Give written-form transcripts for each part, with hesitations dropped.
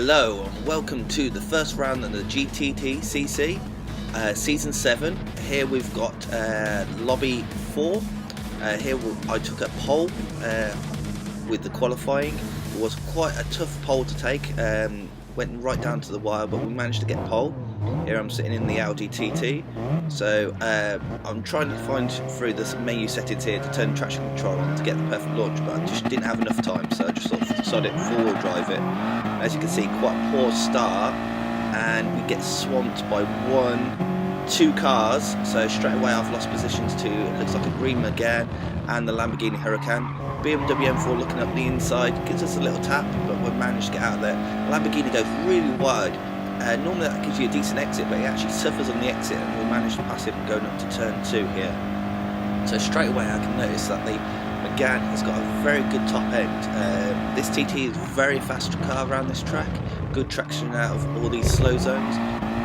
Hello and welcome to the first round of the GTTCC Season 7. Here we've got Lobby 4. Here I took a pole with the qualifying. It was quite a tough pole to take, went right down to the wire, but we managed to get pole. Here I'm sitting in the Audi TT, so I'm trying to find through the menu settings here to turn traction control on to get the perfect launch, but I just didn't have enough time, so I just sort of decided to forward drive it. As you can see, quite a poor start, and we get swamped by two cars, so straight away I've lost positions to, it looks like a green Megane and the Lamborghini Huracan. BMW M4 looking up the inside, gives us a little tap, but we managed to get out of there. Lamborghini goes really wide. Normally that gives you a decent exit, but he actually suffers on the exit, and we managed to pass him going up to turn 2 here. So straight away I can notice that the Megane has got a very good top end. This TT is a very fast car around this track, good traction out of all these slow zones,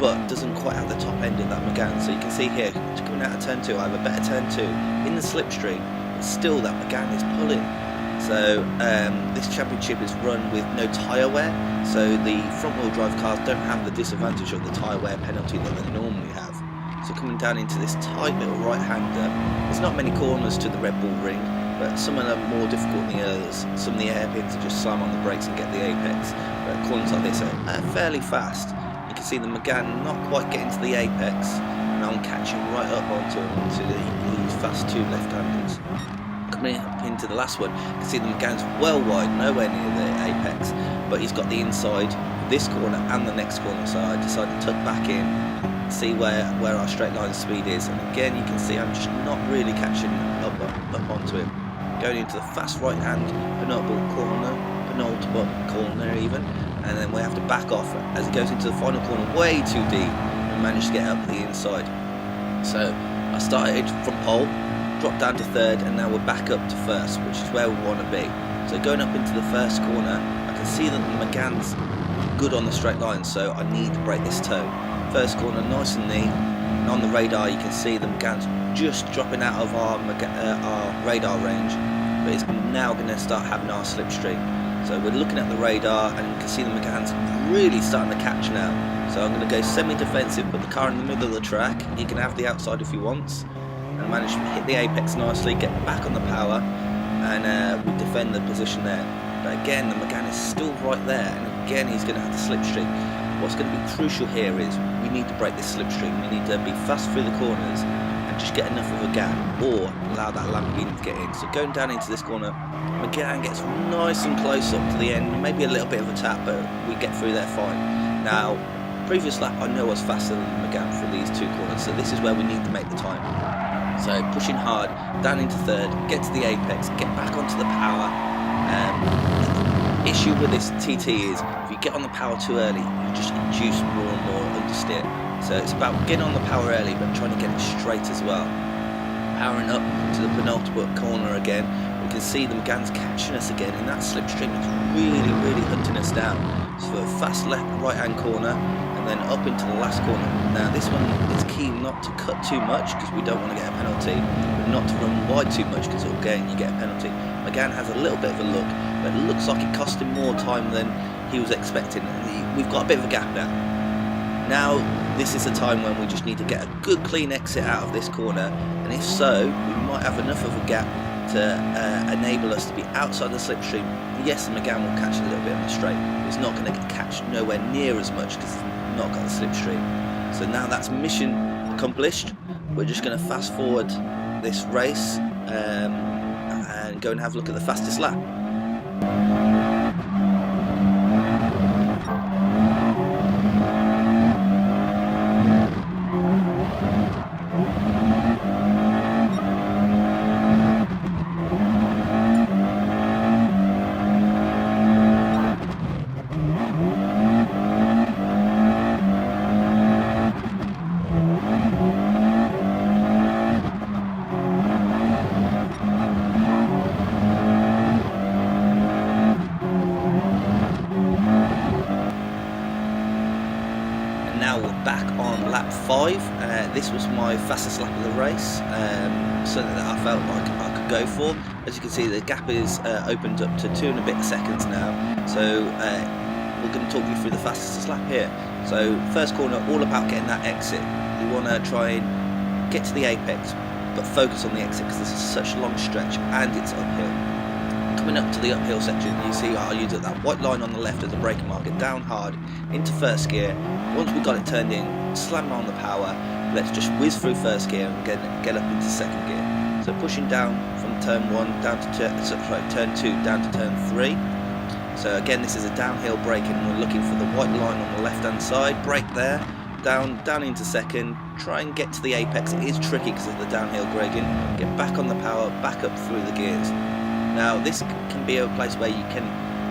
but doesn't quite have the top end of that Megane. So you can see here, coming out of turn 2, I have a better turn 2 in the slipstream, but still that Megane is pulling. So this championship is run with no tyre wear, so the front wheel drive cars don't have the disadvantage of the tyre wear penalty that they normally have. So coming down into this tight little right hander, there's not many corners to the Red Bull ring, but some of them are more difficult than the others. Some of the hairpins are just slam on the brakes and get the apex, but corners like this are fairly fast. You can see the Megane not quite getting to the apex, and I'm catching right up onto these fast two left-handers. Coming up into the last one, you can see the Megane's well wide, nowhere near the apex, but he's got the inside this corner and the next corner, so I decided to tuck back in, see where our straight line speed is, and again you can see I'm just not really catching up onto him. Going into the fast right hand penultimate corner even, and then we have to back off as it goes into the final corner way too deep, and managed to get up the inside. So I started from pole, dropped down to third, and now we're back up to first, which is where we want to be. So going up into the first corner, I can see that the Megane's good on the straight line, so I need to break this toe. First corner nice and neat, and on the radar you can see the Megane's just dropping out of our radar range, but it's now going to start having our slipstream. So we're looking at the radar, and you can see the Megane's really starting to catch now. So I'm going to go semi-defensive, put the car in the middle of the track. He can have the outside if he wants, and manage to hit the apex nicely, get back on the power, and we defend the position there. But again, the Megane is still right there, and again he's going to have the slipstream. What's going to be crucial here is we need to break this slipstream. We need to be fast through the corners and just get enough of a gap, or allow that Lamborghini to get in. So going down into this corner, Megane gets nice and close up to the end, maybe a little bit of a tap, but we get through there fine. Now, previous lap I know I was faster than the Megane for these two corners, so this is where we need to make the time. So pushing hard, down into third, get to the apex, get back onto the power. The issue with this TT is if you get on the power too early, you just induce more and more understeer. So it's about getting on the power early, but trying to get it straight as well. Powering up to the penultimate corner again, we can see the Megane's catching us again, and that slipstream is really hunting us down. So a fast left right hand corner, and then up into the last corner. Now this one is key not to cut too much because we don't want to get a penalty, but not to run wide too much because again you get a penalty. Megane has a little bit of a look, but it looks like it cost him more time than he was expecting, and we've got a bit of a gap now. Now this is the time when we just need to get a good clean exit out of this corner, and if so, we might have enough of a gap to enable us to be outside the slipstream. Yes, the Megane will catch a little bit on the straight, but it's not going to catch nowhere near as much because it's not got the slipstream. So now that's mission accomplished. We're just going to fast forward this race and go and have a look at the fastest lap. Now we're back on lap 5. This was my fastest lap of the race, something that I felt like I could go for. As you can see, the gap is opened up to 2 and a bit seconds now, so we're going to talk you through the fastest lap here. So first corner, all about getting that exit. You want to try and get to the apex, but focus on the exit because this is such a long stretch and it's uphill. Coming up to the uphill section, you see I'll use that white line on the left as a braking marker, down hard into first gear. Once we got it turned in, slam on the power, let's just whiz through first gear and get up into second gear. So pushing down from turn 1 down to turn 2 down to turn 3. So again, this is a downhill braking, and we're looking for the white line on the left hand side, brake there, down into second, try and get to the apex. It is tricky because of the downhill gradient, get back on the power, back up through the gears. Now this can be a place where you can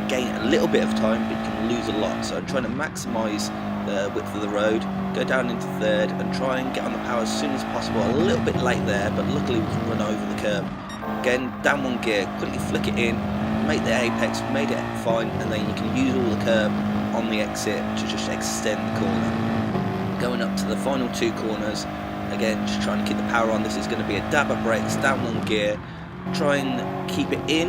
gain a little bit of time, but you can lose a lot. So I'm trying to maximise the width of the road, go down into third and try and get on the power as soon as possible. A little bit late there, but luckily we can run over the curb. Again, down one gear, quickly flick it in, make the apex, made it fine, and then you can use all the curb on the exit to just extend the corner. Going up to the final 2 corners, again just trying to keep the power on. This is going to be a dab of brakes, down one gear, try and keep it in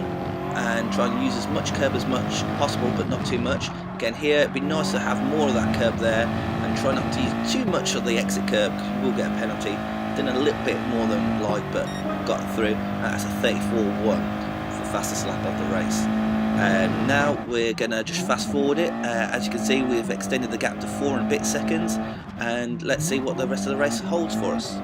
and try and use as much curb as much possible, but not too much. Again here, it'd be nice to have more of that curb there and try not to use too much of the exit curb because you will get a penalty. Done a little bit more than we'd like, but got through, and that's a 34.1 for the fastest lap of the race. Now we're going to just fast forward it. As you can see, we've extended the gap to 4 and a bit seconds, and let's see what the rest of the race holds for us.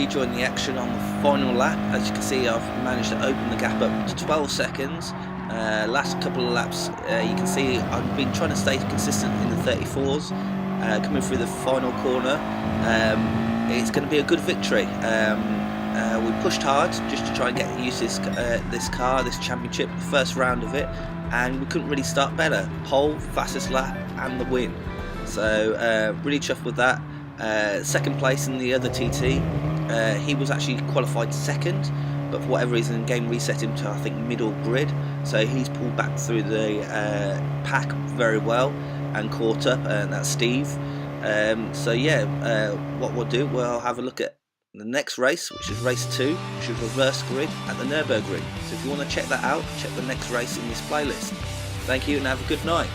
rejoin the action on the final lap. As you can see, I've managed to open the gap up to 12 seconds. Last couple of laps, you can see I've been trying to stay consistent in the 34s. Coming through the final corner, it's going to be a good victory. We pushed hard just to try and get used to this car, this championship, the first round of it, and we couldn't really start better. Pole, fastest lap, and the win. So really chuffed with that. Second place in the other TT. He was actually qualified second, but for whatever reason the game reset him to, I think, middle grid, so he's pulled back through the pack very well and caught up, and that's Steve. So yeah, what we'll do, we'll have a look at the next race, which is race 2, which is reverse grid at the Nürburgring. So if you want to check that out, check the next race in this playlist. Thank you and have a good night.